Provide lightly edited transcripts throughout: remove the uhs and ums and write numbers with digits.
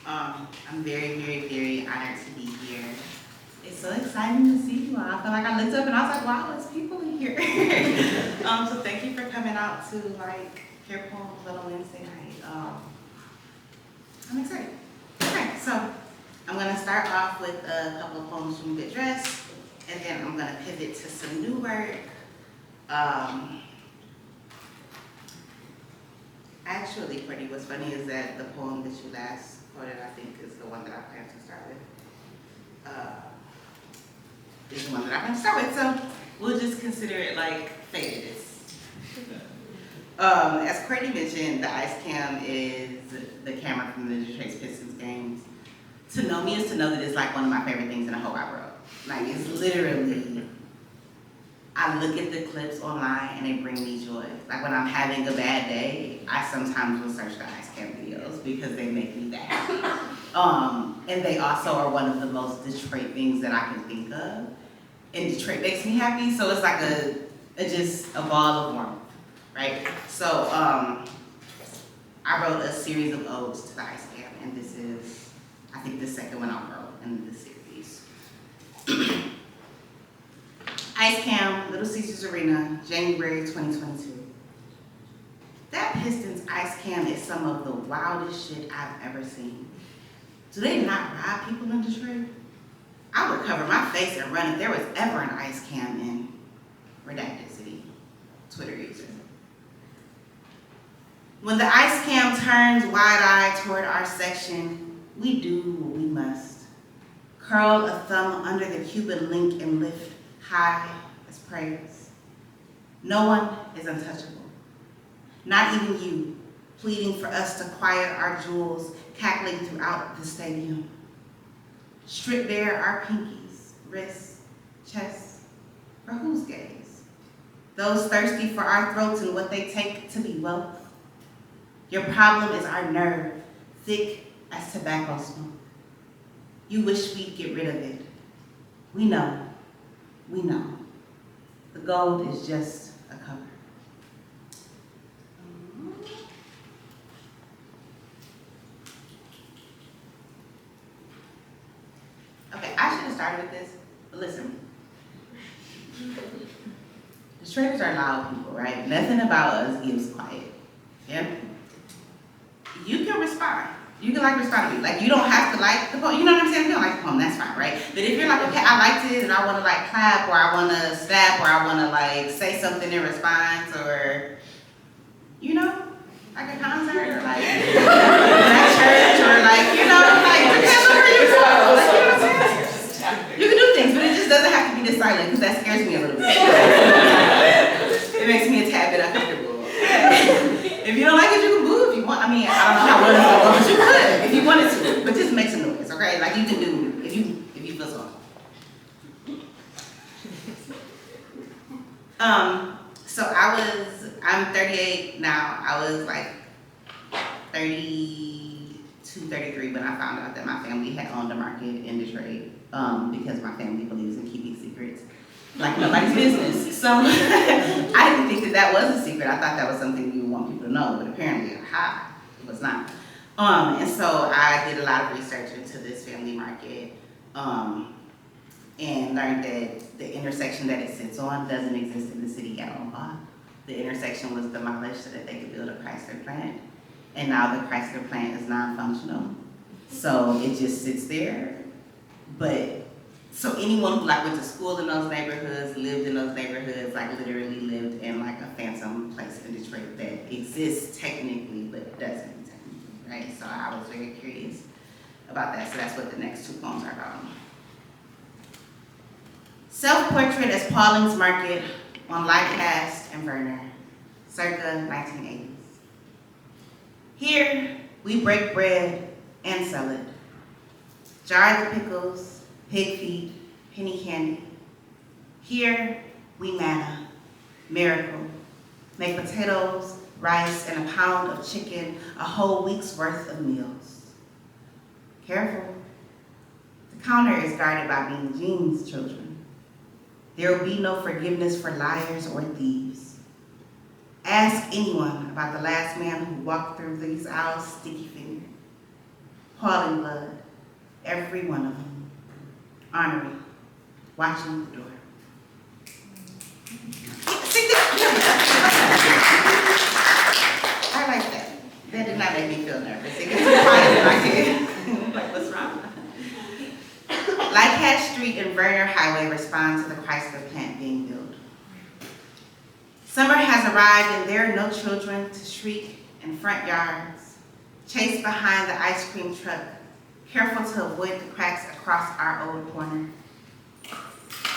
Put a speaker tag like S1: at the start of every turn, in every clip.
S1: I'm very, very, very honored to be here. It's so exciting to see you all. I feel like I looked up and I was like, wow, there's people in here. So thank you for coming out to hear poems on Wednesday night. I'm excited. Okay, so I'm gonna start off with a couple of poems from Good Dress, and then I'm gonna pivot to some new work. Actually, Brittany, what's funny is that the poem that you last quoted, I think, is the one that I plan to start with. Is the one that I plan to start with, so we'll just consider it like faded. As Courtney mentioned, the Ice Cam is the camera from the Detroit Pistons games. To know me is to know that it's like one of my favorite things in the whole wide world. Like, it's literally, I look at the clips online and they bring me joy. Like, when I'm having a bad day, I sometimes will search the Ice Cam videos because they make me that happy. And they also are one of the most Detroit things that I can think of. And Detroit makes me happy, so it's like just a ball of warmth, right? So I wrote a series of odes to the Ice Cam, and this is, I think, the second one I wrote in the series. Ice Cam, Little Caesars Arena, January 2022. That Pistons Ice Cam is some of the wildest shit I've ever seen. Do they not rob people in Detroit? I would cover my face and run if there was ever an Ice Cam in Redacted City Twitter user. When the Ice Cam turns wide-eyed toward our section, we do what we must. Curl a thumb under the Cuban link and lift high as praise. No one is untouchable. Not even you, pleading for us to quiet our jewels, cackling throughout the stadium. Strip bare our pinkies, wrists, chests, for whose gaze? Those thirsty for our throats and what they take to be wealth. Your problem is our nerve, thick as tobacco smoke. You wish we'd get rid of it. We know. We know. The gold is just a cover. Okay, I should have started with this, but listen. Detroiters are loud people, right? Nothing about us gives quiet. Yeah? You can respond. You can respond to me. Like, you don't have to like the poem. You know what I'm saying? If you don't like the poem, that's fine, right? But if you're like, okay, I liked it and I want to clap, or I want to snap, or I want to say something in response, or, like a concert, or at church, or depends on where you go. You know what I'm saying? You can do things, but it just doesn't have to be this silent, because that scares me a little bit. It makes me a tad bit uncomfortable. If you don't like it, you can move if you want. I don't know how well it's going, but you could if you wanted to. But just make some noise, okay? Like, you can do if you feel so. So I'm 38 now. I was 32, 33 when I found out that my family had owned a market in Detroit, because my family believes in keeping secrets like nobody's business. So I didn't think that was a secret. I thought that was something you would want people to know, but apparently, it was not. And so I did a lot of research into this family market, and learned that the intersection that it sits on doesn't exist in the city at all. The intersection was demolished so that they could build a Chrysler plant, and now the Chrysler plant is non-functional. So it just sits there, so anyone who went to school in those neighborhoods, lived in those neighborhoods, literally lived in a phantom place in Detroit that exists technically, but doesn't technically, right? So I was very curious about that, so that's what the next two poems are about. Self-portrait as Pauling's Market on Lightcast and Burner, circa 1980s. Here, we break bread and sell it. Jar the pickles, pig feet, penny candy. Here, we manna, miracle. Make potatoes, rice, and a pound of chicken, a whole week's worth of meals. Careful. The counter is guarded by Mean Jeans children. There will be no forgiveness for liars or thieves. Ask anyone about the last man who walked through these aisles sticky-fingered. Pauling blood, every one of them. Honorary, watching the door. I like that. That did not make me feel nervous. It gets too quiet in my head. Like, what's wrong? Lightcast Street and Verner Highway respond to the Chrysler plant being built. Summer has arrived and there are no children to shriek in front yards, chased behind the ice cream truck, careful to avoid the cracks across our old corner.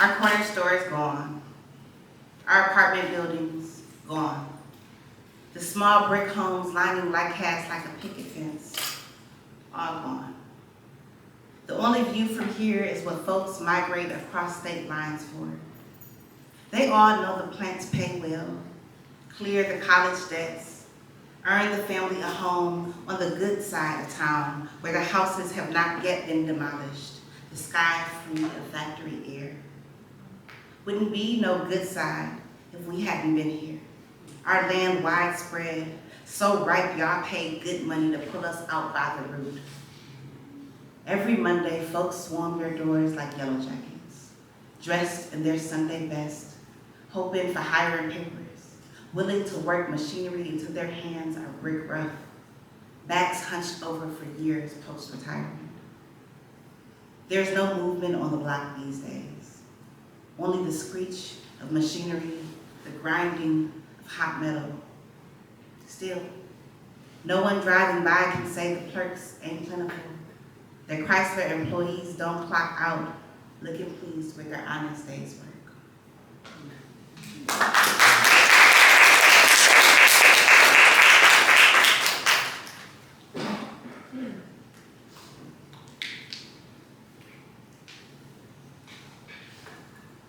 S1: Our corner store is gone. Our apartment buildings, gone. The small brick homes lining Lightcast like a picket fence, all gone. The only view from here is what folks migrate across state lines for. They all know the plants pay well, clear the college debts, earn the family a home on the good side of town where the houses have not yet been demolished, the sky free of factory air. Wouldn't be no good side if we hadn't been here. Our land widespread, so ripe y'all paid good money to pull us out by the root. Every Monday, folks swarm their doors like yellow jackets, dressed in their Sunday best, hoping for hiring papers, willing to work machinery until their hands are brick rough, backs hunched over for years post-retirement. There's no movement on the block these days, only the screech of machinery, the grinding of hot metal. Still, no one driving by can say the clerks ain't plentiful, that Chrysler employees don't clock out looking pleased with their honest day's work.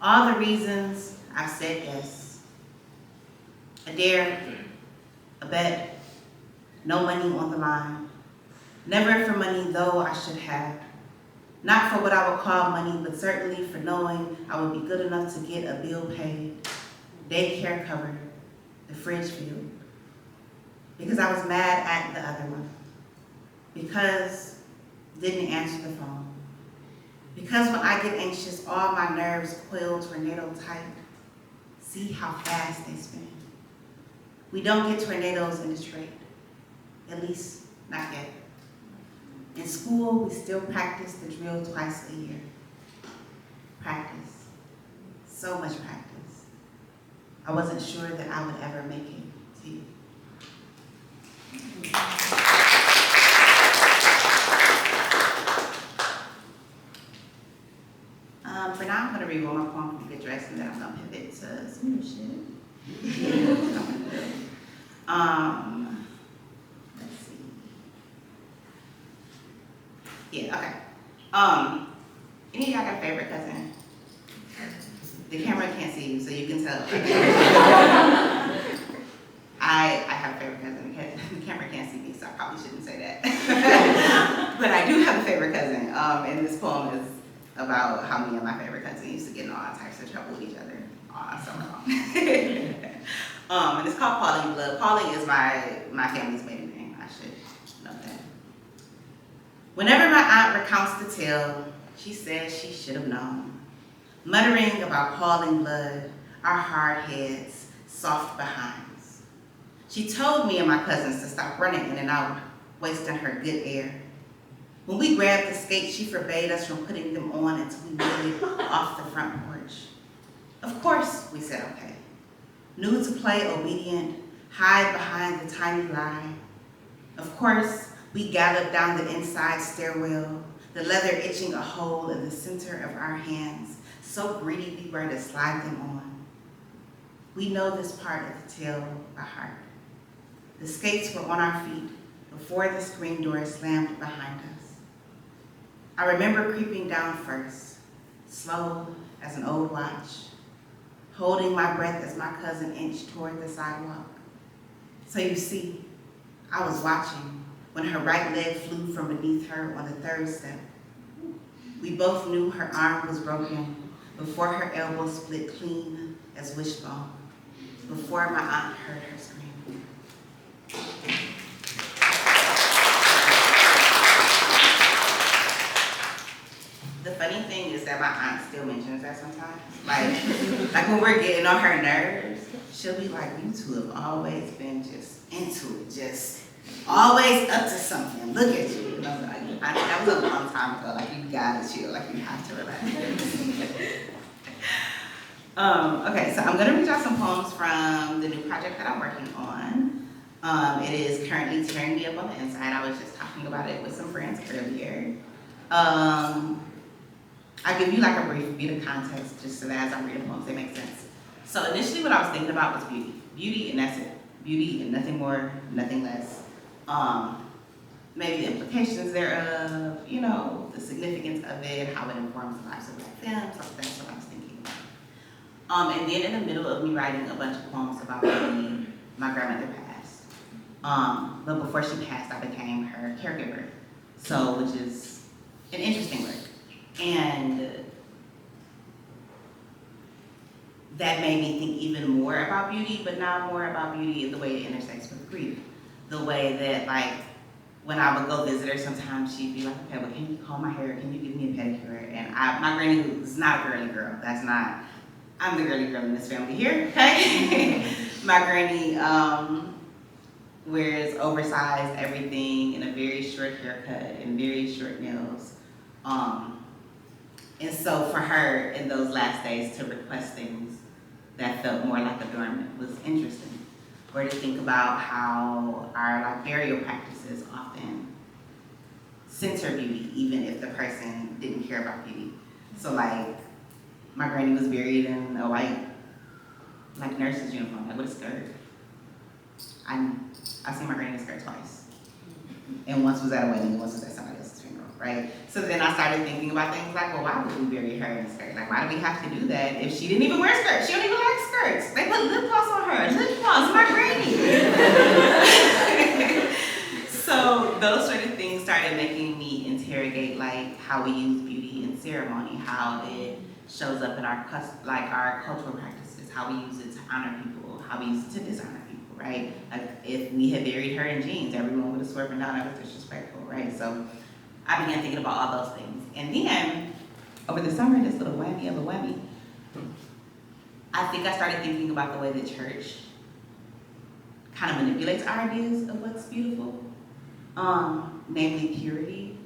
S1: All the reasons I've said yes. A dare, a bet, no money on the line. Never for money, though I should have. Not for what I would call money, but certainly for knowing I would be good enough to get a bill paid, daycare covered, the fridge filled. Because I was mad at the other one. Because didn't answer the phone. Because when I get anxious, all my nerves coil tornado tight. See how fast they spin. We don't get tornadoes in Detroit, at least not yet. In school, we still practice the drill twice a year. Practice, so much practice. I wasn't sure that I would ever make it to you. For now, I'm gonna read one more poem from Good Dress and then I'm gonna pivot to some new shit. Let's see. Yeah, okay. Any of y'all got a favorite cousin? The camera can't see you, so you can tell. I have a favorite cousin. The camera can't see me, so I probably shouldn't say that. But I do have a favorite cousin, and this poem is about how me and my favorite cousin used to get in all types of trouble with each other all summer long. And it's called Pauling Blood. Pauling is my family's maiden name. I should know that. Whenever my aunt recounts the tale, she says she should have known. Muttering about Pauling blood, our hard heads, soft behinds. She told me and my cousins to stop running in and out, wasting her good air. When we grabbed the skates, she forbade us from putting them on until we made it off the front porch. Of course, we said okay. Knew to play obedient, hide behind the tiny lie. Of course, we galloped down the inside stairwell, the leather itching a hole in the center of our hands, so greedy we were to slide them on. We know this part of the tale by heart. The skates were on our feet before the screen door slammed behind us. I remember creeping down first, slow as an old watch, holding my breath as my cousin inched toward the sidewalk. So you see, I was watching when her right leg flew from beneath her on the third step. We both knew her arm was broken before her elbow split clean as wishbone, before my aunt heard her scream. my aunt still mentions that sometimes. Like when we're getting on her nerves, she'll be like, you two have always been just into it, just always up to something. Look at you. And I'm like, that was a long time ago. Like, you gotta chill. Like, you have to relax. Okay, so I'm gonna read y'all some poems from the new project that I'm working on. It is currently tearing me up on the inside. I was just talking about it with some friends earlier. I'll give you like a brief bit of context just so that as I'm reading poems, they make sense. So initially what I was thinking about was beauty. Beauty and that's it. Beauty and nothing more, nothing less. Maybe the implications thereof, you know, the significance of it, how it informs the lives of Black femmes, so that's what I was thinking about. And then in the middle of me writing a bunch of poems about beauty, my grandmother passed. But before she passed, I became her caregiver. So, which is an interesting work. And that made me think even more about beauty, but now more about beauty in the way it intersects with grief. The way that, like, when I would go visit her, sometimes she'd be like, okay, well, can you comb my hair? Can you give me a pedicure? And my granny is not a girly girl. That's not, I'm the girly girl in this family here, okay? My granny wears oversized everything and a very short haircut and very short nails. And so for her, in those last days, to request things that felt more like adornment was interesting. Or to think about how our like burial practices often censor beauty, even if the person didn't care about beauty. So like, my granny was buried in a white, like nurse's uniform, like with a skirt. I've seen my granny in a skirt twice. And once was at a wedding, and once was at somebody else's funeral, right? So then I started thinking about things like, well, why would we bury her in a skirt? Like, why do we have to do that if she didn't even wear skirts? She don't even like skirts. They put lip gloss on her. Lip gloss, my granny. So those sort of things started making me interrogate like how we use beauty in ceremony, how it shows up in our cultural practices, how we use it to honor people, how we use it to dishonor people, right? Like if we had buried her in jeans, everyone would have swerved down, that was disrespectful, right? So I began thinking about all those things. And then over the summer, this little whammy of a whammy, I think I started thinking about the way the church kind of manipulates our ideas of what's beautiful, namely purity,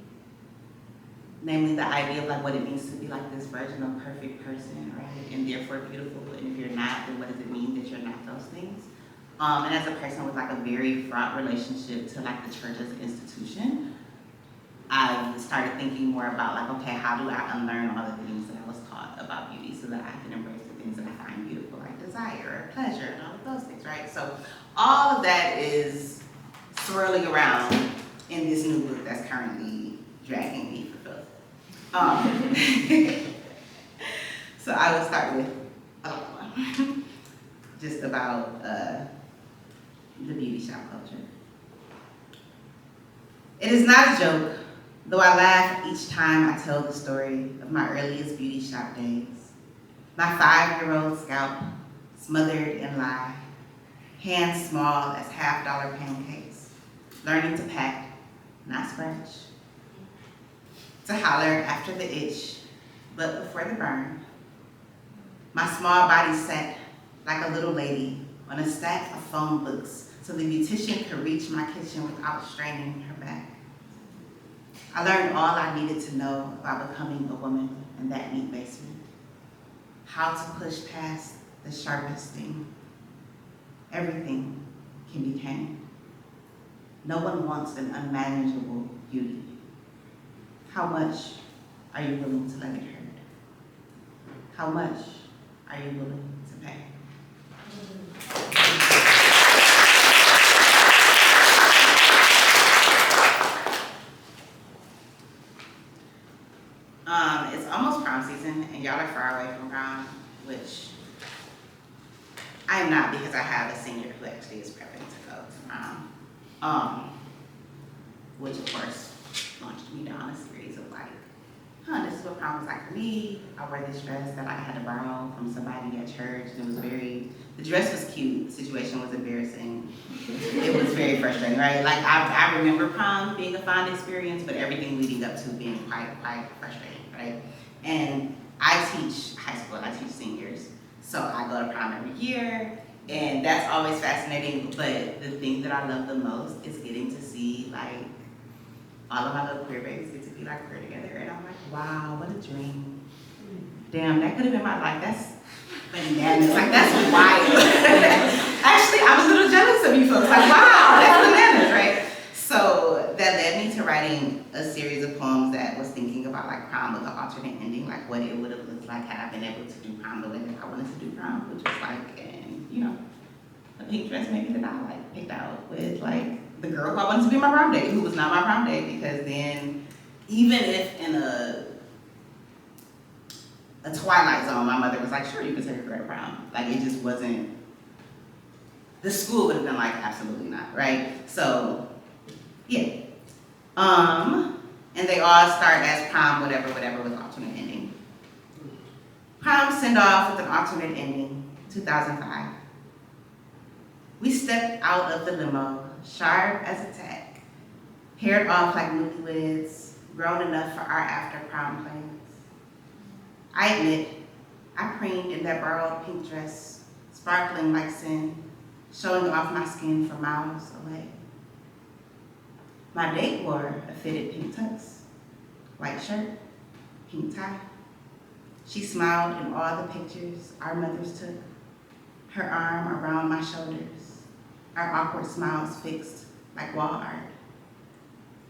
S1: namely the idea of like what it means to be like this virginal, perfect person, right? And therefore beautiful, and if you're not, then what does it mean that you're not those things? And as a person with like a very fraught relationship to like the church as an institution, I started thinking more about like, okay, how do I unlearn all the things that I was taught about beauty so that I can embrace the things that I find beautiful, like desire or pleasure and all of those things, right? So all of that is swirling around in this new book that's currently dragging me for filth. So I will start with a long one, just about the beauty shop culture. It is not a joke, though I laugh each time I tell the story of my earliest beauty shop days. My 5-year-old scalp smothered in lye, hands small as half-dollar pancakes, learning to pack, not scratch, to holler after the itch, but before the burn. My small body sat like a little lady on a stack of phone books so the beautician could reach my kitchen without straining her back. I learned all I needed to know about becoming a woman in that neat basement. How to push past the sharpest thing. Everything can be tame. No one wants an unmanageable beauty. How much are you willing to let it hurt? How much are you willing to pay? It's almost prom season, and y'all are far away from prom, which I am not because I have a senior who actually is prepping to go to prom. Which of course launched me down a series of like, this is what prom was like for me. I wore this dress that I had to borrow from somebody at church, and it was the dress was cute, the situation was embarrassing. It was very frustrating, right? Like I remember prom being a fun experience, but everything leading up to being quite frustrating, right? And I teach high school, I teach seniors. So I go to prom every year, and that's always fascinating. But the thing that I love the most is getting to see like all of my little queer babies get to be like queer together. And I'm like, wow, what a dream. Damn, that could have been my life. That's bananas. Like, that's wild. Actually, I was a little jealous of you folks. Like, wow, that's bananas, right? So that led me to writing a series of poems that was thinking about like prom with an alternate ending, like what it would have looked like had I been able to do prom the way that I wanted to do prom, which was like in, you know, a pink dress maybe that I like picked out with like the girl who I wanted to be my prom date, who was not my prom date, because then even if in a Twilight Zone, my mother was like, sure, you can take her to prom. Like, it just wasn't, the school would have been like, absolutely not, right? So, yeah. And they all start as prom, whatever, with alternate ending. Prom send off with an alternate ending, 2005. We stepped out of the limo, sharp as a tack, paired off like newlyweds, grown enough for our after prom plans. I admit, I preened in that borrowed pink dress, sparkling like sin, showing off my skin for miles away. My date wore a fitted pink tux, white shirt, pink tie. She smiled in all the pictures our mothers took, her arm around my shoulders, our awkward smiles fixed like wall art.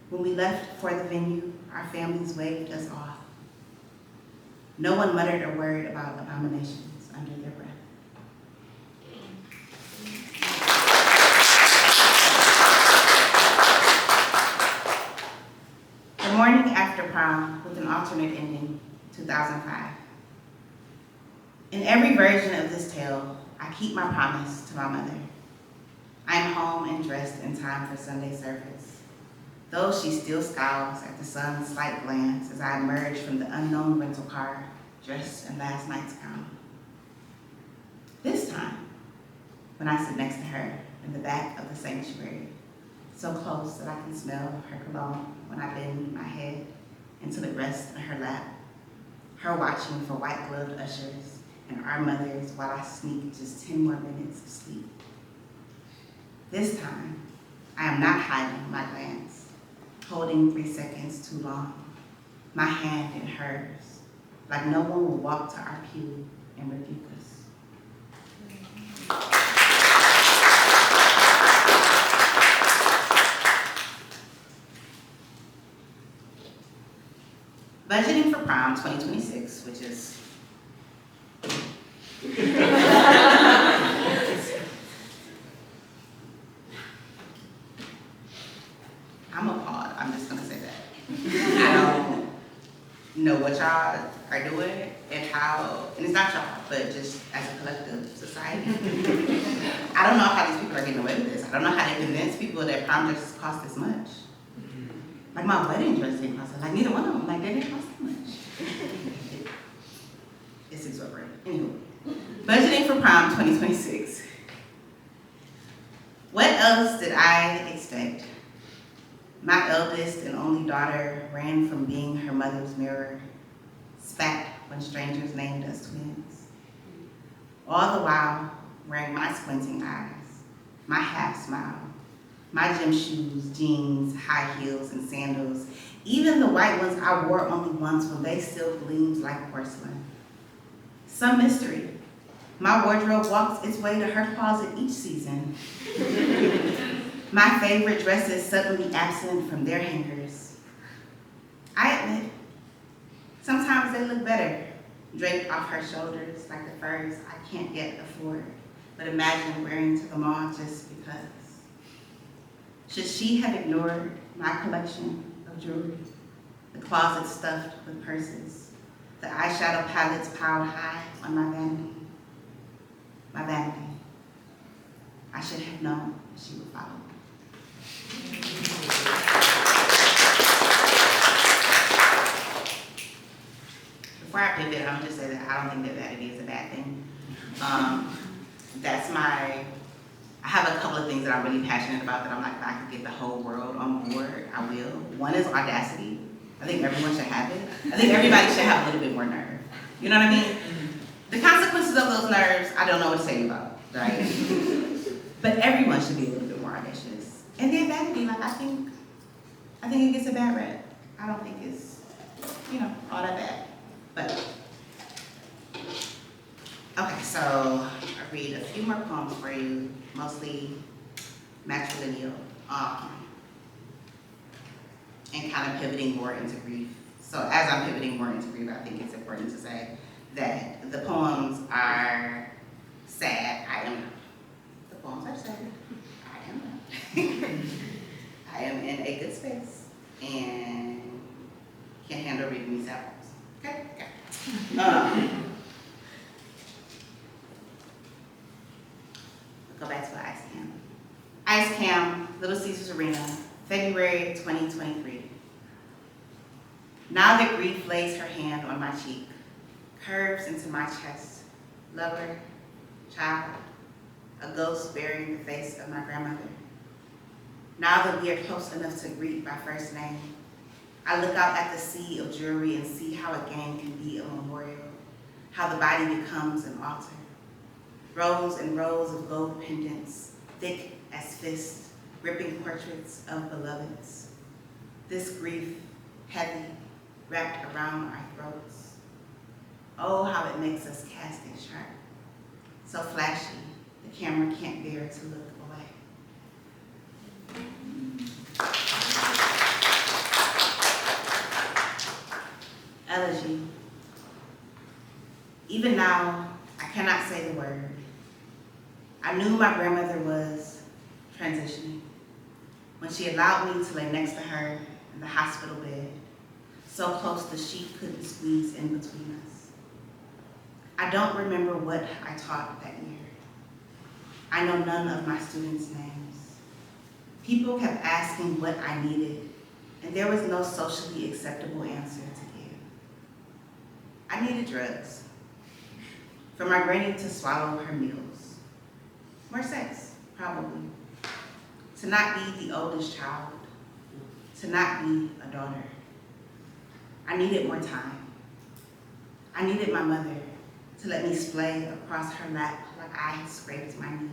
S1: When we left for the venue, our families waved us off. No one muttered a word about abominations under their breath. The morning after prom with an alternate ending, 2005. In every version of this tale, I keep my promise to my mother. I am home and dressed in time for Sunday service, though she still scowls at the sun's slight glance as I emerge from the unknown rental car, dressed in last night's gown. This time, when I sit next to her in the back of the sanctuary, so close that I can smell her cologne when I bend my head until it rests in her lap, her watching for white-gloved ushers and our mothers while I sneak just 10 more minutes of sleep. This time, I am not hiding my glance, holding 3 seconds too long, my hand in hers, like no one will walk to our pew and rebuke us. Budgeting for prom 2026, which is I'm appalled. I'm just gonna say that. I don't know what y'all are doing and how, and it's not y'all, but just as a collective society. I don't know how these people are getting away with this. I don't know how they convince people that prom dresses cost this much. Like my wedding dress didn't cost that. Like neither one of them. Like they didn't cost that much. It's exorbitant. Anywho, budgeting for prom 2026. What else did I expect? My eldest and only daughter ran from being her mother's mirror, spat when strangers named us twins. All the while, wearing my squinting eyes, my half smile, my gym shoes, jeans, high heels, and sandals, even the white ones I wore only once when they still gleamed like porcelain. Some mystery. My wardrobe walks its way to her closet each season. My favorite dresses suddenly absent from their hangers. I admit, sometimes they look better, draped off her shoulders like the furs I can't yet afford, but imagine wearing to the mall just because. Should she have ignored my collection of jewelry, the closet stuffed with purses, the eyeshadow palettes piled high on my vanity? My vanity. I should have known she would follow. Before I pivot, I'm gonna just say that I don't think that vanity is a bad thing. I have a couple of things that I'm really passionate about that I'm like, if I could get the whole world on board, I will. One is audacity. I think everyone should have it. I think everybody should have a little bit more nerve. You know what I mean? The consequences of those nerves, I don't know what to say about, right? But everyone should be a little bit more audacious. And then vanity, like I think it gets a bad rep. I don't think it's, all that bad. But, okay, so I'll read a few more poems for you, mostly matrilineal, and kind of pivoting more into grief. So as I'm pivoting more into grief, I think it's important to say that the poems are sad. I am not. The poems are sad. I am not. I am in a good space and can handle reading these albums. Okay? Go back to Ice Cam. Ice Cam, Little Caesars Arena, February 2023. Now that grief lays her hand on my cheek, curves into my chest, lover, child, a ghost bearing the face of my grandmother. Now that we are close enough to greet by first name, I look out at the sea of jewelry and see how a game can be a memorial, how the body becomes an altar. Rows and rows of gold pendants, thick as fists, gripping portraits of beloveds. This grief, heavy, wrapped around our throats. Oh, how it makes us casket sharp. So flashy, the camera can't bear to look away. Elegy. Even now, I cannot say the word. I knew my grandmother was transitioning when she allowed me to lay next to her in the hospital bed, so close the sheet couldn't squeeze in between us. I don't remember what I taught that year. I know none of my students' names. People kept asking what I needed, and there was no socially acceptable answer to give. I needed drugs. For my granny to swallow her meals. More sex, probably. To not be the oldest child. To not be a daughter. I needed more time. I needed my mother to let me splay across her lap like I had scraped my knee.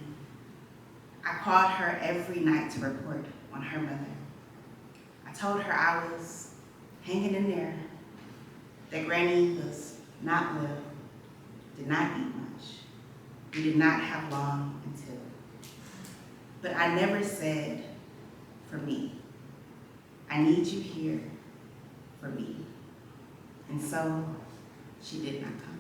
S1: I called her every night to report on her mother. I told her I was hanging in there, that Granny was not well, did not eat much. We did not have long until. But I never said, for me. I need you here for me. And so, she did not come.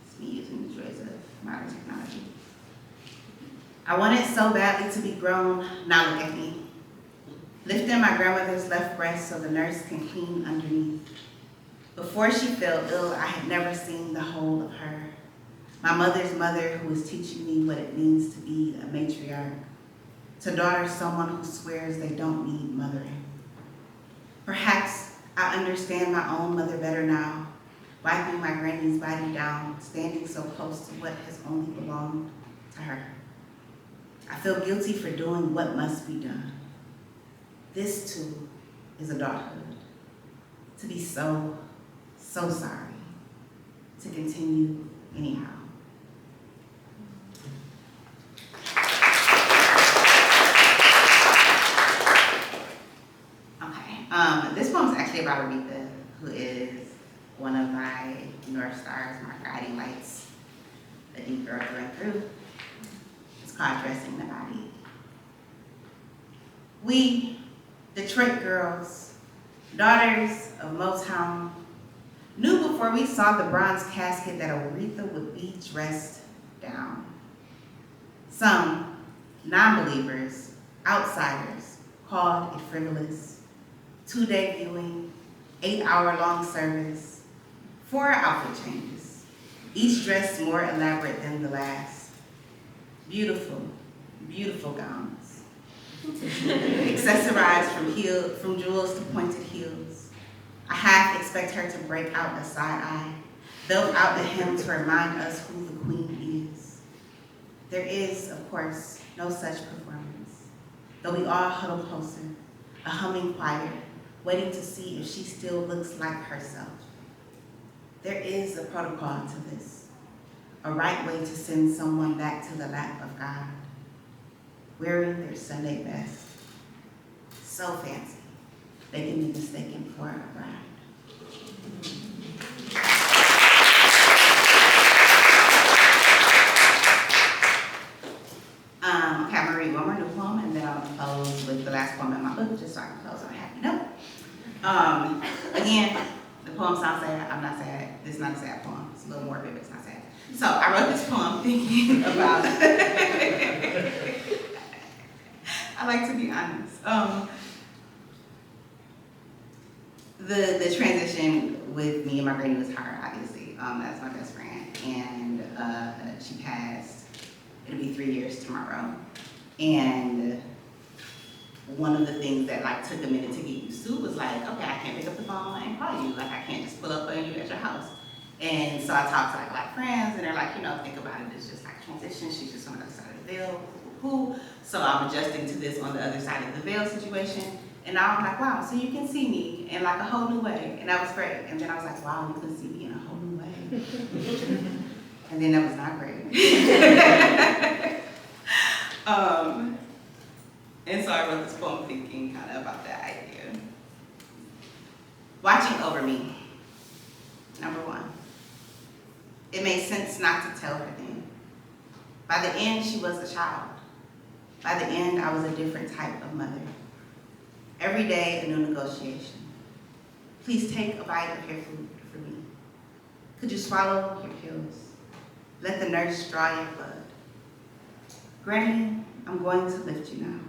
S1: It's me using the joys of modern technology. I wanted so badly to be grown, now look at me. Lifting my grandmother's left breast so the nurse can clean underneath. Before she fell ill, I had never seen the whole of her. My mother's mother who was teaching me what it means to be a matriarch. To daughter someone who swears they don't need mothering. Perhaps I understand my own mother better now, wiping my granny's body down, standing so close to what has only belonged to her. I feel guilty for doing what must be done. This too is adulthood. To be so sorry. To continue anyhow. Okay, this poem is actually about Aretha, who is one of my North Stars, my guiding lights, a deep girl through and through. It's called Dressing the Body. We, Detroit girls, daughters of Motown, knew before we saw the bronze casket that Aretha would be dressed down. Some, non-believers, outsiders, called it frivolous. 2-day viewing, 8-hour-long service, 4 outfit changes, each dress more elaborate than the last. Beautiful, beautiful gowns. Accessorized from jewels to pointed heels. I half expect her to break out a side eye, belt out the hem to remind us who the queen is. There is, of course, no such performance, though we all huddle closer, a humming choir, waiting to see if she still looks like herself. There is a protocol to this, a right way to send someone back to the lap of God, wearing their Sunday best. So fancy, they can be mistaken for a bride. Okay, I'm gonna read one more new poem and then I'll close with the last poem in my book, just so I can close on a happy note. Again, the poem sounds sad. I'm not sad. This is not a sad poem. It's a little morbid, but it's not sad. So I wrote this poem thinking about, I like to be honest. The transition with me and my granny was hard, obviously. That's my best friend. And she passed, it'll be 3 years tomorrow. And one of the things that like took a minute to get used to was like, okay, I can't pick up the phone and call you. Like I can't just pull up on you at your house. And so I talked to like a lot of friends and they're like, think about it, it's just like transition. She's just on the other side of the veil. Cool. So I'm adjusting to this on the other side of the veil situation. And now I'm like, wow, so you can see me in like a whole new way. And that was great. And then I was like, wow, you can see me in a whole new way. And then that was not great. And so I wrote this poem thinking kind of about that idea. Watching over me, number one. It made sense not to tell her then. By the end, she was a child. By the end, I was a different type of mother. Every day, a new negotiation. Please take a bite of your food for me. Could you swallow your pills? Let the nurse draw your blood. Granny, I'm going to lift you now.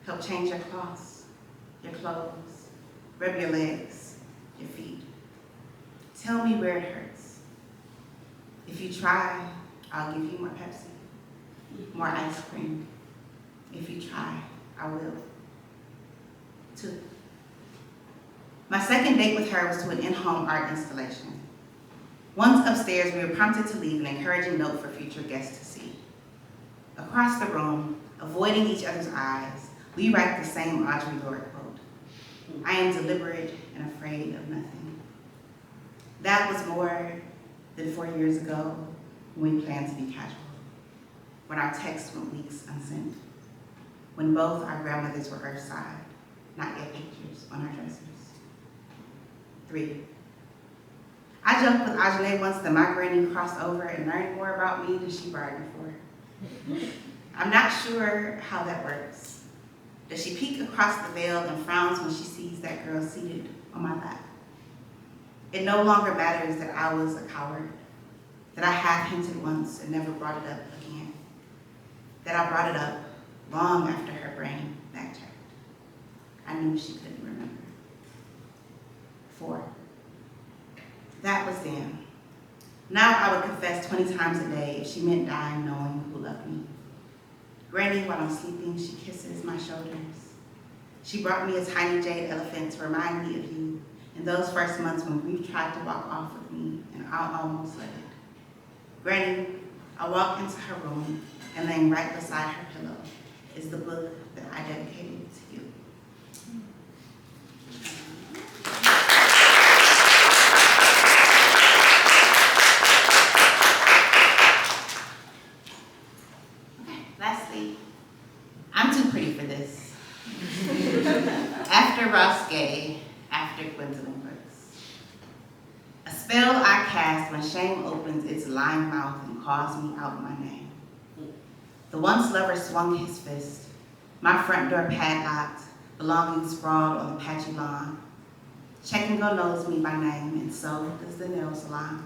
S1: Help change your cloths, your clothes, rub your legs, your feet. Tell me where it hurts. If you try, I'll give you more Pepsi, more ice cream. If you try, I will. 2. My second date with her was to an in-home art installation. Once upstairs, we were prompted to leave an encouraging note for future guests to see. Across the room, avoiding each other's eyes, we write the same Audre Lorde quote. I am deliberate and afraid of nothing. That was more than 4 years ago when we planned to be casual, when our texts went weeks unsent, when both our grandmothers were earthside, not yet pictures on our dressers. 3. I joked with Audrey once that my granny crossed over and learned more about me than she bargained for. I'm not sure how that works. Does she peek across the veil and frowns when she sees that girl seated on my lap? It no longer matters that I was a coward, that I half hinted once and never brought it up again, that I brought it up long after her brain backtracked. I knew she couldn't remember. 4. That was then. Now I would confess 20 times a day if she meant dying knowing who loved me. Granny, while I'm sleeping, she kisses my shoulders. She brought me a tiny jade elephant to remind me of you in those first months when grief tried to walk off with me and I almost let it. Granny, I walk into her room and laying right beside her pillow is the book that I dedicated to you. Lastly, I'm too pretty for this. After Ross Gay, after Gwendolyn Brooks. A spell I cast when shame opens its lying mouth and calls me out my name. The once lover swung his fist, my front door padlocked, belongings sprawled on the patchy lawn. Check and Go knows me by name, and so does the nail salon.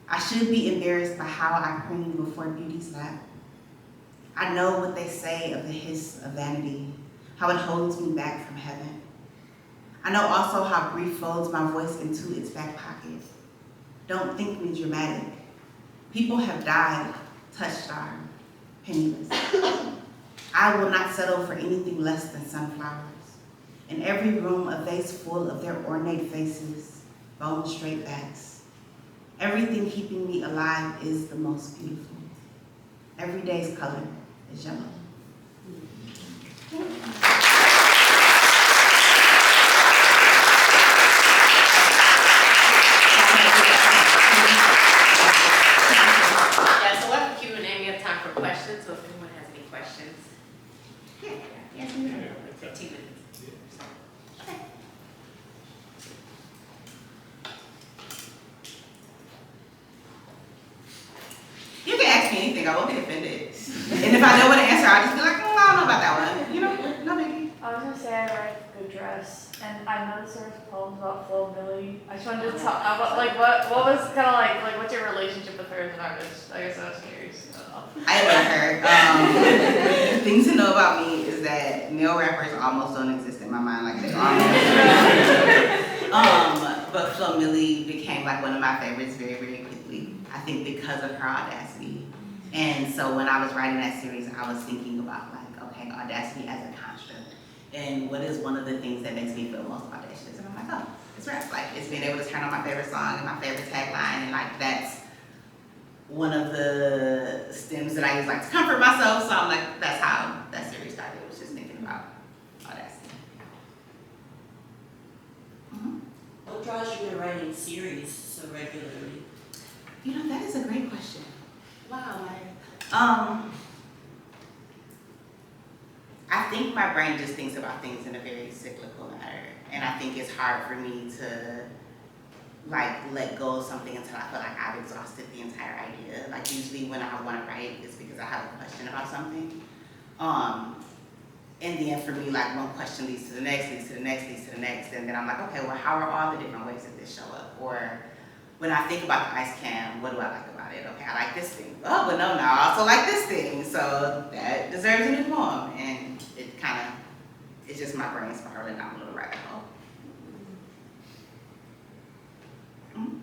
S1: I should be embarrassed by how I preen before beauty's lap. I know what they say of the hiss of vanity, how it holds me back from heaven. I know also how grief folds my voice into its back pocket. Don't think me dramatic. People have died, touch-starved, penniless. I will not settle for anything less than sunflowers. In every room, a vase full of their ornate faces, bone-straight backs. Everything keeping me alive is the most beautiful. Every day's color is yellow.
S2: Yeah, so we'll have a Q&A. We have time for questions, so if anyone has any questions. Yes, we have 15 minutes.
S1: You can ask me anything, I won't get offended. And if I know what to answer, I'll just be like, I don't know about that one. You know, no biggie.
S3: I was gonna say I write Good Dress, and I noticed there was poems about flowability. I just wanted to talk about like what was kind of like what's your relationship with her as an artist? I guess I was curious.
S1: I love her. Thing to know about me is that male rappers almost don't exist in my mind, like they almost. But Flo Milli became like one of my favorites very, very quickly. I think because of her audacity. And so when I was writing that series, I was thinking about like, okay, audacity as a construct. And what is one of the things that makes me feel most audacious? And I'm like, oh, it's rap. Like, it's being able to turn on my favorite song and my favorite tagline, and like that's one of the stems that I use like to comfort myself. So I'm like, that's how that series started. It was just thinking about audacity. Mm-hmm.
S4: What draws you to writing series so regularly?
S1: You know, that is a great question. Wow. I think my brain just thinks about things in a very cyclical manner, and I think it's hard for me to like let go of something until I feel like I've exhausted the entire idea. Like usually when I want to write, it's because I have a question about something. And then for me, like one question leads to the next, leads to the next, leads to the next, and then I'm like, okay, well, how are all the different ways that this show up? Or when I think about the ice cam, what do I like about it? Okay, I like this thing. Oh, but no, I also like this thing. So that deserves a new poem. And it kind of, it's just my brain spiraling down a little rabbit hole. Mm-hmm.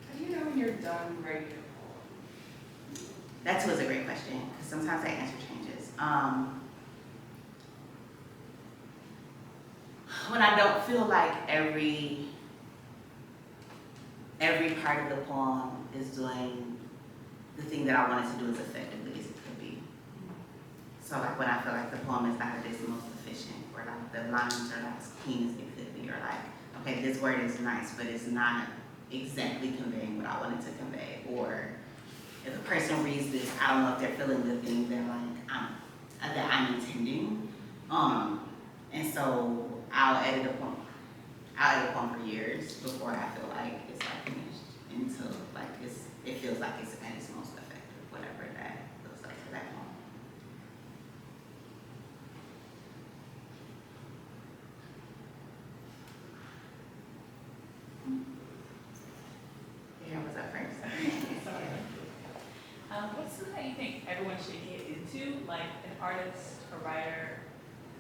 S5: How do you know when you're done writing a poem?
S1: That too is a great question, because sometimes that answer changes. When I don't feel like every part of the poem is doing the thing that I want it to do as effectively as it could be. So like when I feel like the poem is not at its most efficient, or like the lines are not as clean as they could be, or like, okay, this word is nice, but it's not exactly conveying what I wanted to convey. Or if a person reads this, I don't know if they're feeling the thing that I'm intending. And so I'll edit a poem for years before I feel like it's like finished, until like it feels like it's at its most effective, whatever that looks like for that poem. Yeah, what's up first?
S5: Sorry. What's something that you think everyone should get into, like an artist, a writer,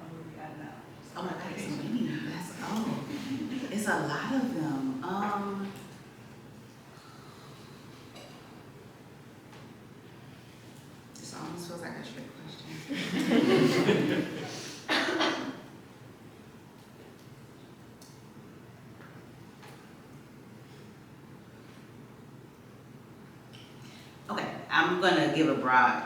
S5: a movie, I don't know.
S1: Oh my God, it's so many. It's a lot of them. This almost feels like a trick question. Okay, I'm gonna give a broad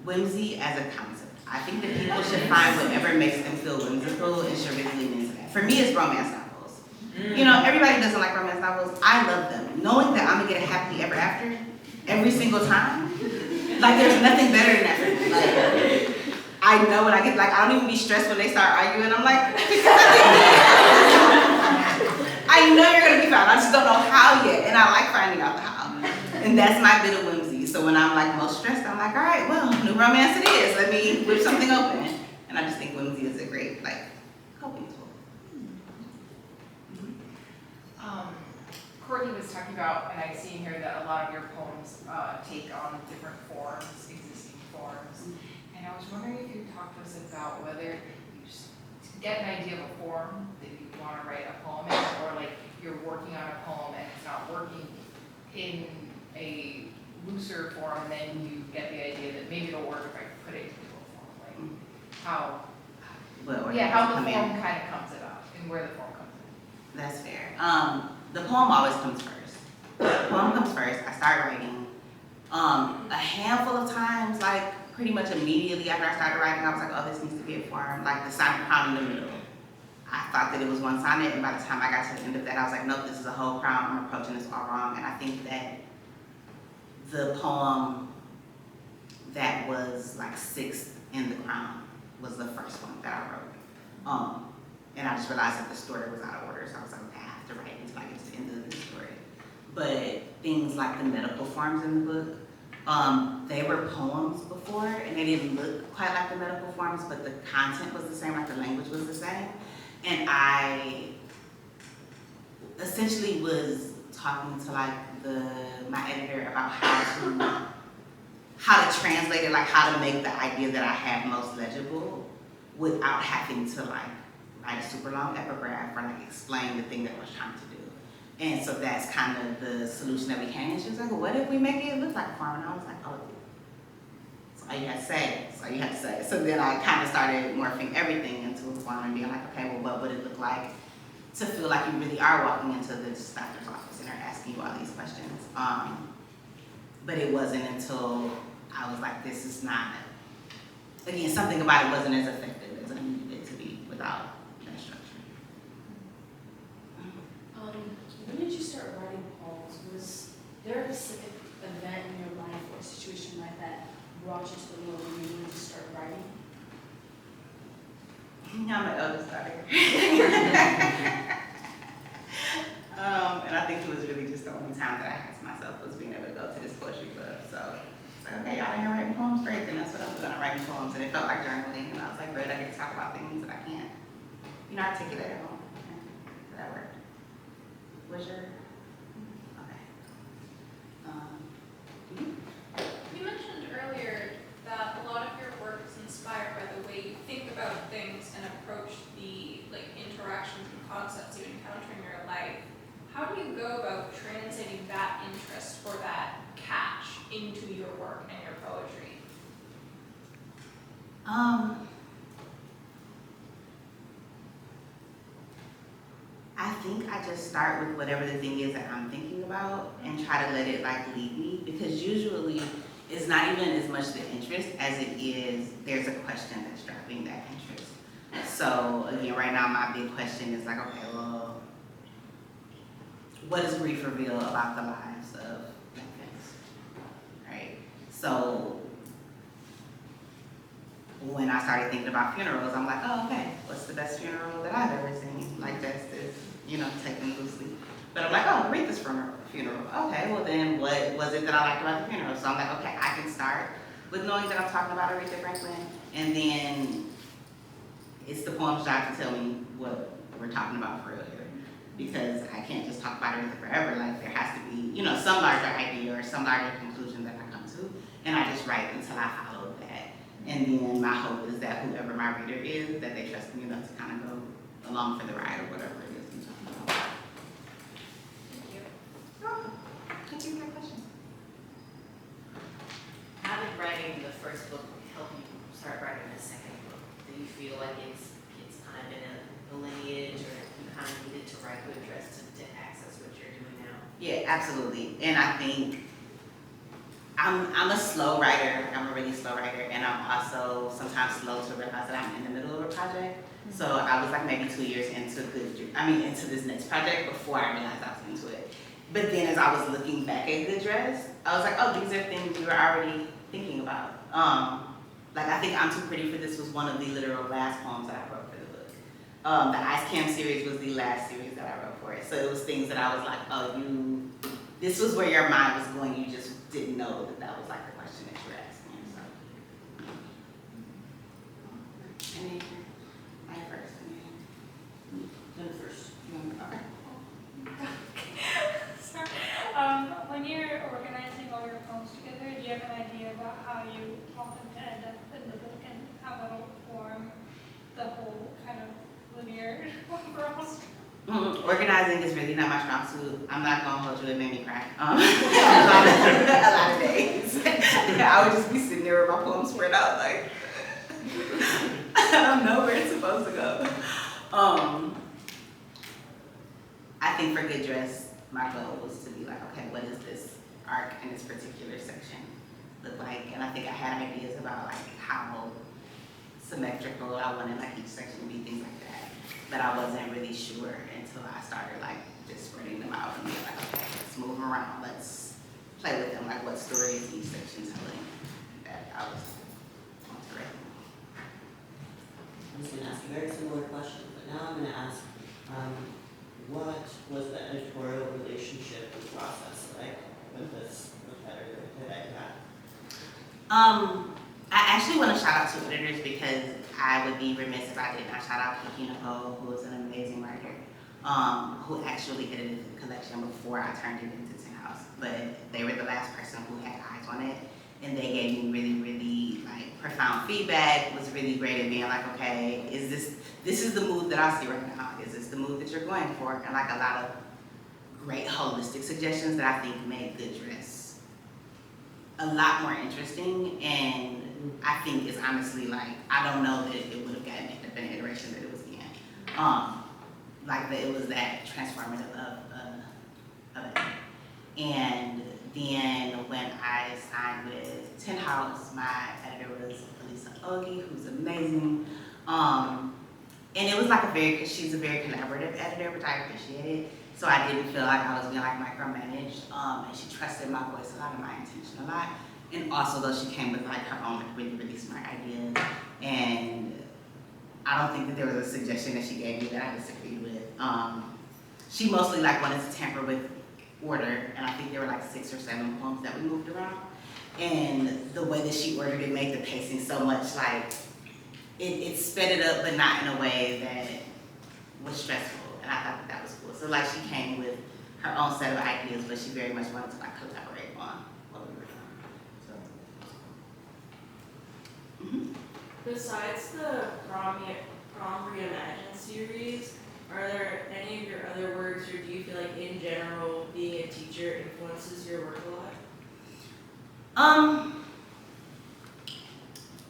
S1: whimsy as a concept. I think that people should find whatever makes them feel whimsical and should really lean into that. For me, it's romance novels. You know, everybody doesn't like romance novels. I love them. Knowing that I'm gonna get a happily ever after every single time, like there's nothing better than that for me. Like, I know when I get, like, I don't even be stressed when they start arguing. I'm like, I know you're gonna be fine. I just don't know how yet, and I like finding out the how. And that's my bit of whimsy. So when I'm like most stressed, I'm like, all right, well, new romance it is. Let me whip something open. And I just think whimsy is a great, like, coping tool.
S6: Courtney was talking about, and I see in here that a lot of your poems take on different forms, existing forms. And I was wondering if you could talk to us about whether you just get an idea of a form that you want to write a poem in, or like you're working on a poem and it's not working in a looser form, and then you get the idea that maybe it'll work if I put it into a form. Like how how the form kind of comes about and where the form comes in.
S1: That's fair. The poem always comes first. The poem comes first. I start writing. A handful of times, like pretty much immediately after I started writing, I was like, oh, this needs to be a form, like the sonnet crown in the middle. I thought that it was one sonnet, and by the time I got to the end of that, I was like, nope, this is a whole crown, I'm approaching this all wrong. And I think that the poem that was like sixth in the crown was the first one that I wrote. And I just realized that the story was out of order, so I was like, okay, I have to write it until I get to the end of the story. But things like the medical forms in the book, they were poems before, and they didn't look quite like the medical forms, but the content was the same, like the language was the same. And I essentially was talking to like my editor about how to translate it, like how to make the idea that I had most legible without having to like write a super long epigraph or like explain the thing that I was trying to do. And so that's kind of the solution that we came. And she was like, well, what if we make it look like a farm? And I was like, oh, that's all you had to say. That's all you had to say. So then I kind of started morphing everything into a farm and being like, okay, well, what would it look like to feel like you really are walking into this doctor's office and they're asking you all these questions. But it wasn't until I was like, this is not, again, something about it wasn't as effective as I needed it to be without that structure.
S7: When did you start writing poems? Was there a specific event in your life or situation like that brought you to the world where you needed to start writing?
S1: I'm my eldest daughter. And I think it was really just the only time that I had to myself was being able to go to this poetry club. So it's like, okay, y'all in here writing poems, great, then that's what I'm doing, I'm writing poems. And it felt like journaling, and I was like, great, I get to talk about things that I can't, articulate at home. So that worked. Was your, okay.
S8: You mentioned earlier that a lot of your work is inspired by the way you think about things and approach the interactions and concepts you encounter in your life. How do you go about translating that interest or that catch into your work and your poetry?
S1: I think I just start with whatever the thing is that I'm thinking about and try to let it lead me, because usually it's not even as much the interest as it is there's a question that's driving that interest. So again, right now my big question is like, okay, well, what does grief reveal about the lives of infants, right? So when I started thinking about funerals, I'm like, oh, okay, what's the best funeral that I've ever seen? Like, that's this, taken loosely. But I'm like, oh, Aretha's funeral. Okay, well then, what was it that I liked about the funeral? So I'm like, okay, I can start with knowing that I'm talking about Aretha Franklin, and then it's the poem's job to tell me what we're talking about for real here. Because I can't just talk about Aretha forever. Like, there has to be, some larger idea or some larger conclusion that I come to, and I just write until I follow that. And then my hope is that whoever my reader is, that they trust me enough to kind of go along for the ride or whatever it is I'm talking about.
S8: Thank you.
S1: Oh, thank you for that question.
S2: How did writing the first book help you start writing the second book? Do you feel like it's kind of in a lineage, or you kind of needed to write to address to access what you're doing now?
S1: Yeah, absolutely. And I think I'm a slow writer. I'm a really slow writer, and I'm also sometimes slow to realize that I'm in the middle of a project. So I was like maybe 2 years into this next project before I realized I was into it. But then as I was looking back at Good Dress, I was like, oh, these are things you were already thinking about. I think I'm Too Pretty for This was one of the literal last poems that I wrote for the book. The Ice Cam series was the last series that I wrote for it. So it was things that I was like, oh, this was where your mind was going, you just didn't know that was like the question that you were asking. So. And then, I first.
S4: Then first.
S1: Okay.
S9: Sorry. When you're organizing all your poems together, do you have an idea about how you want them to end up in the book and how that'll form the whole kind of linear process?
S1: Organizing is really not my strong suit. I'm not gonna hold you, it made me cry. A lot of days. I would just be sitting there with my poems spread out like, I don't know where it's supposed to go. I think for Good Dress, my goal was to be like, okay, what is this arc in this particular section look like, and I think I had ideas about like how symmetrical I wanted like each section to be, things like that. But I wasn't really sure until I started like just spreading them out and being like, okay, let's move them around, let's play with them, like what story is each section telling that I was on to write.
S4: I was gonna ask a very similar question, but now I'm gonna ask, what was the editorial relationship and process like with this editor that you had?
S1: I actually want to shout out to editors because I would be remiss if I did not shout out Kiki Nicole, who is an amazing writer, who actually edited the collection before I turned it into Tin House. But they were the last person who had eyes on it, and they gave me really, really like profound feedback. It was really great at being like, okay, is this is the mood that I see right now? Is this the mood that you're going for? And like a lot of great holistic suggestions that I think made the dress a lot more interesting, and I think it's honestly like, I don't know that it would have gotten ended up in the iteration that it was in. Like that it was that transformative of it. And then when I signed with Tin House, my editor was Elisa Ogi, who's amazing. And it was like she's a very collaborative editor, which I appreciated. So I didn't feel like I was being like micromanaged, and she trusted my voice a lot and my intention a lot. And also though she came with like her own like really, really smart ideas. And I don't think that there was a suggestion that she gave me that I disagreed with. She mostly like wanted to tamper with order, and I think there were like 6 or 7 poems that we moved around. And the way that she ordered it made the pacing so much like, it sped it up, but not in a way that was stressful. And I thought that was cool. So like she came with her own set of ideas, but she very much wanted to like collaborate on what we were doing. So.
S10: Besides the Prom Reimagined series, are there any of your other works, or do you feel like in general being a teacher influences your work a lot?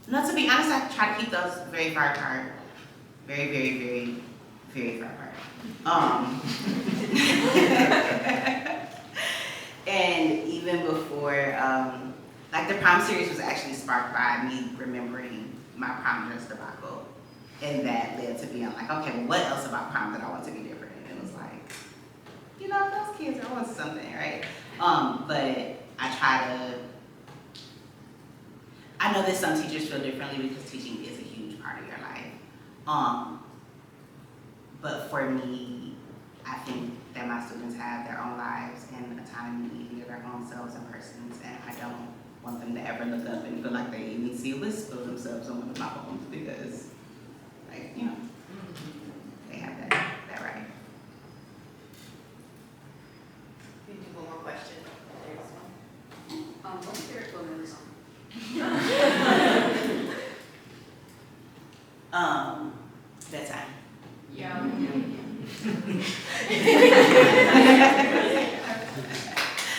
S1: No, to be honest, I try to keep those very far apart. Very, very, very, very far apart. And even before, like the prom series was actually sparked by me remembering my prom dress debacle. And that led to being like, okay, what else about prom that I want to be different? And it was like, you know, those kids are on something, right? But I try to, I know that some teachers feel differently because teaching is a huge part of your life. But for me, I think that my students have their own lives and autonomy and their own selves and persons, and I don't want them to ever look up and feel like they even see a wisp of themselves on one of my poems because, like, you know, they have that right.
S2: We can do one more question. There's one.
S7: What's your favorite Flo Milli song?
S1: Bedtime.
S6: Yeah.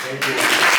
S11: Thank you.